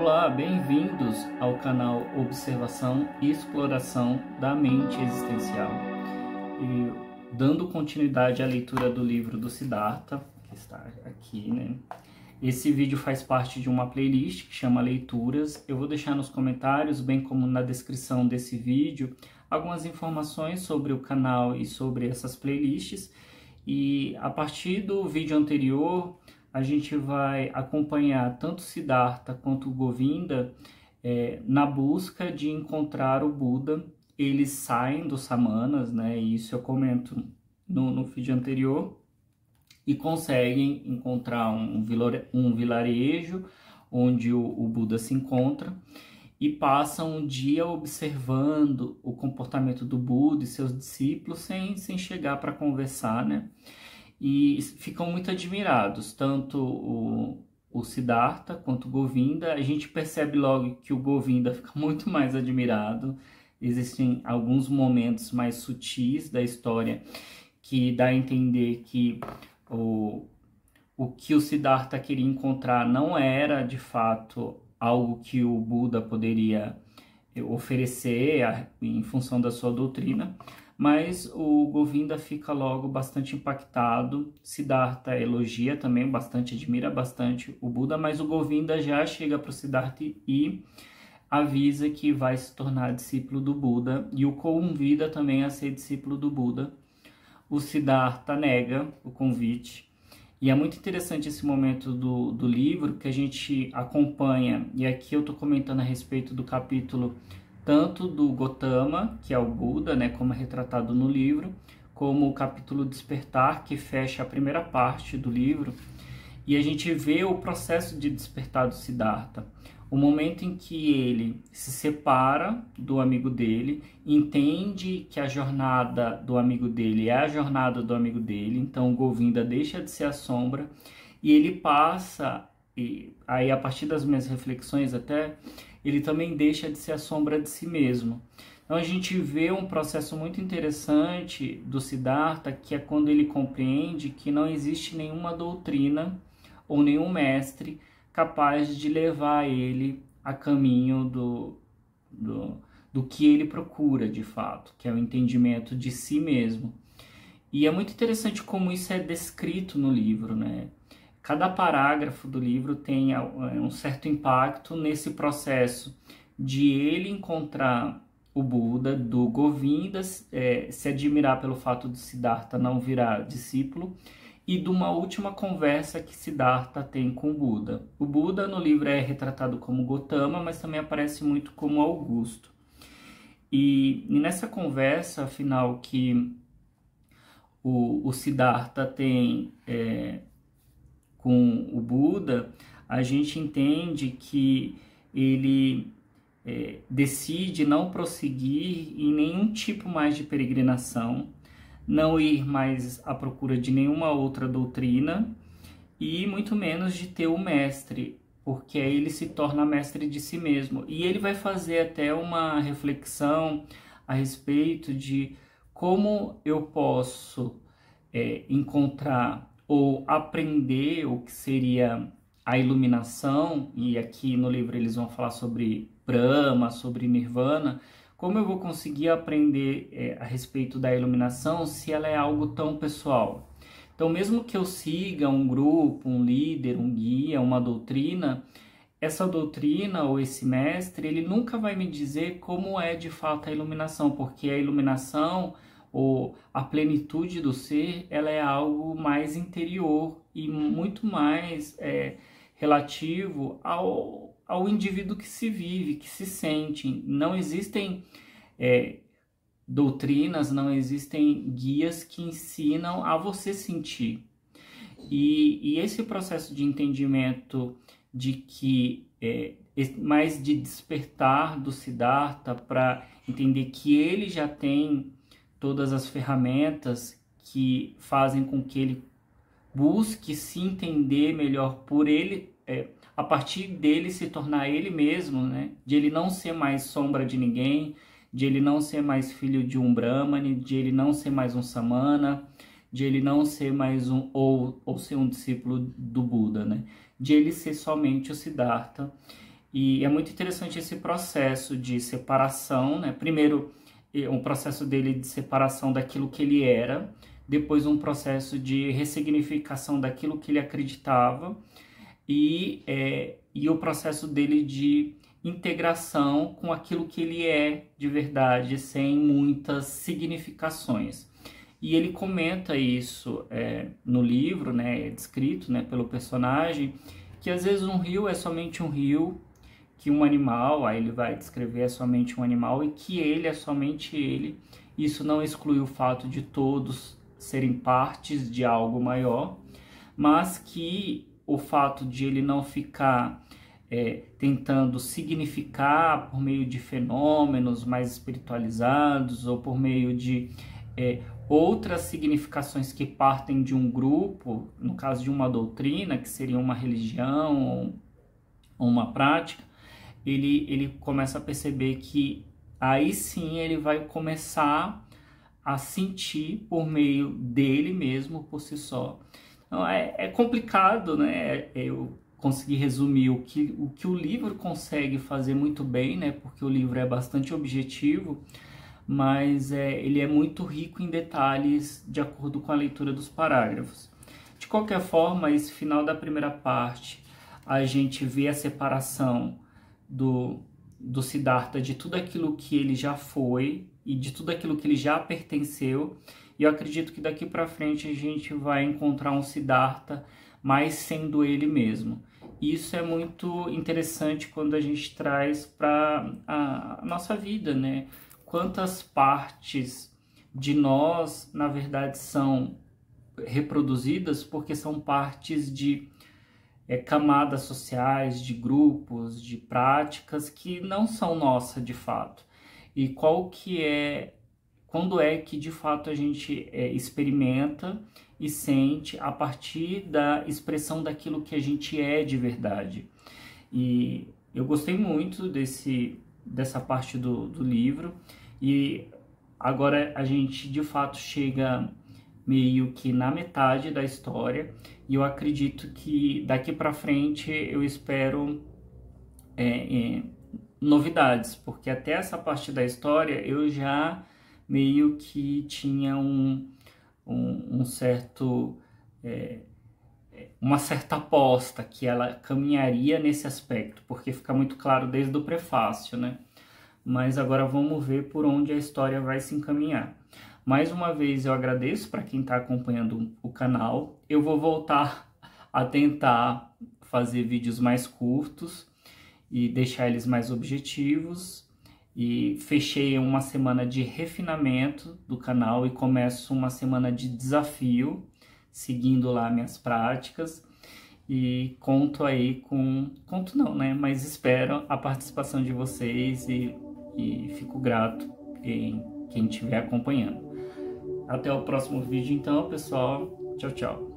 Olá, bem-vindos ao canal Observação e Exploração da Mente Existencial. E dando continuidade à leitura do livro do Siddhartha, que está aqui, né? Esse vídeo faz parte de uma playlist que chama Leituras. Eu vou deixar nos comentários, bem como na descrição desse vídeo, algumas informações sobre o canal e sobre essas playlists. E a partir do vídeo anterior, a gente vai acompanhar tanto Siddhartha quanto Govinda na busca de encontrar o Buda. Eles saem dos samanas, né? E isso eu comento no vídeo anterior, e conseguem encontrar um vilarejo onde o Buda se encontra, e passam um dia observando o comportamento do Buda e seus discípulos sem chegar para conversar, né? E ficam muito admirados, tanto o Siddhartha quanto o Govinda. A gente percebe logo que o Govinda fica muito mais admirado. Existem alguns momentos mais sutis da história que dá a entender que o que o Siddhartha queria encontrar não era, de fato, algo que o Buda poderia oferecer em função da sua doutrina, mas o Govinda fica logo bastante impactado. Siddhartha elogia também bastante, admira bastante o Buda, mas o Govinda já chega para o Siddhartha e avisa que vai se tornar discípulo do Buda e o convida também a ser discípulo do Buda. O Siddhartha nega o convite. E é muito interessante esse momento do livro que a gente acompanha, e aqui eu estou comentando a respeito do capítulo tanto do Gotama, que é o Buda, né, como é retratado no livro, como o capítulo Despertar, que fecha a primeira parte do livro, e a gente vê o processo de despertar do Siddhartha, o momento em que ele se separa do amigo dele, entende que a jornada do amigo dele é a jornada do amigo dele, então o Govinda deixa de ser a sombra, e ele passa, e aí a partir das minhas reflexões até, ele também deixa de ser a sombra de si mesmo. Então a gente vê um processo muito interessante do Siddhartha, que é quando ele compreende que não existe nenhuma doutrina ou nenhum mestre capaz de levar ele a caminho do que ele procura de fato, que é o entendimento de si mesmo. E é muito interessante como isso é descrito no livro, né? Cada parágrafo do livro tem um certo impacto nesse processo de ele encontrar o Buda, do Govinda se admirar pelo fato de Siddhartha não virar discípulo, e de uma última conversa que Siddhartha tem com o Buda. O Buda no livro é retratado como Gotama, mas também aparece muito como Augusto. E nessa conversa, afinal, que o Siddhartha tem com o Buda, a gente entende que ele decide não prosseguir em nenhum tipo mais de peregrinação, não ir mais à procura de nenhuma outra doutrina e muito menos de ter o mestre, porque aí ele se torna mestre de si mesmo. E ele vai fazer até uma reflexão a respeito de como eu posso encontrar ou aprender o que seria a iluminação, e aqui no livro eles vão falar sobre Brahma, sobre Nirvana. Como eu vou conseguir aprender a respeito da iluminação se ela é algo tão pessoal? Então, mesmo que eu siga um grupo, um líder, um guia, uma doutrina, essa doutrina ou esse mestre, ele nunca vai me dizer como é de fato a iluminação, porque a iluminação ou a plenitude do ser, ela é algo mais interior e muito mais relativo ao indivíduo que se vive, que se sente. Não existem doutrinas, não existem guias que ensinam a você sentir. E esse processo de entendimento de que mais de despertar do Siddhartha para entender que ele já tem todas as ferramentas que fazem com que ele busque se entender melhor por ele, a partir dele se tornar ele mesmo, né? De ele não ser mais sombra de ninguém, de ele não ser mais filho de um Brahmane, de ele não ser mais um Samana, de ele não ser mais ou ser um discípulo do Buda, né? De ele ser somente o Siddhartha. E é muito interessante esse processo de separação, né? Primeiro, um processo dele de separação daquilo que ele era, depois um processo de ressignificação daquilo que ele acreditava, e o processo dele de integração com aquilo que ele é de verdade, sem muitas significações. E ele comenta isso no livro, né, descrito, né, pelo personagem, que às vezes um rio é somente um rio, que um animal, aí ele vai descrever, é somente um animal, e que ele é somente ele. Isso não exclui o fato de todos serem partes de algo maior, mas que o fato de ele não ficar tentando significar por meio de fenômenos mais espiritualizados ou por meio de outras significações que partem de um grupo, no caso de uma doutrina, que seria uma religião ou uma prática, ele começa a perceber que aí sim ele vai começar a sentir por meio dele mesmo, por si só. Então é complicado, né? Eu consegui resumir o que o livro consegue fazer muito bem, né? Porque o livro é bastante objetivo, mas ele é muito rico em detalhes de acordo com a leitura dos parágrafos. De qualquer forma, esse final da primeira parte, a gente vê a separação do Siddhartha de tudo aquilo que ele já foi e de tudo aquilo que ele já pertenceu, e eu acredito que daqui para frente a gente vai encontrar um Siddhartha mais sendo ele mesmo. Isso é muito interessante quando a gente traz para a nossa vida, né? Quantas partes de nós, na verdade, são reproduzidas porque são partes de camadas sociais, de grupos, de práticas que não são nossas de fato. E quando é que de fato a gente experimenta e sente a partir da expressão daquilo que a gente é de verdade. E eu gostei muito dessa parte do livro, e agora a gente de fato chega meio que na metade da história, e eu acredito que daqui para frente eu espero novidades, porque até essa parte da história eu já meio que tinha uma certa aposta que ela caminharia nesse aspecto, porque fica muito claro desde o prefácio, né? Mas agora vamos ver por onde a história vai se encaminhar. Mais uma vez eu agradeço para quem está acompanhando o canal. Eu vou voltar a tentar fazer vídeos mais curtos e deixar eles mais objetivos. E fechei uma semana de refinamento do canal e começo uma semana de desafio, seguindo lá minhas práticas. E conto aí conto não, né? Mas espero a participação de vocês e fico grato em quem estiver acompanhando. Até o próximo vídeo então, pessoal. Tchau, tchau.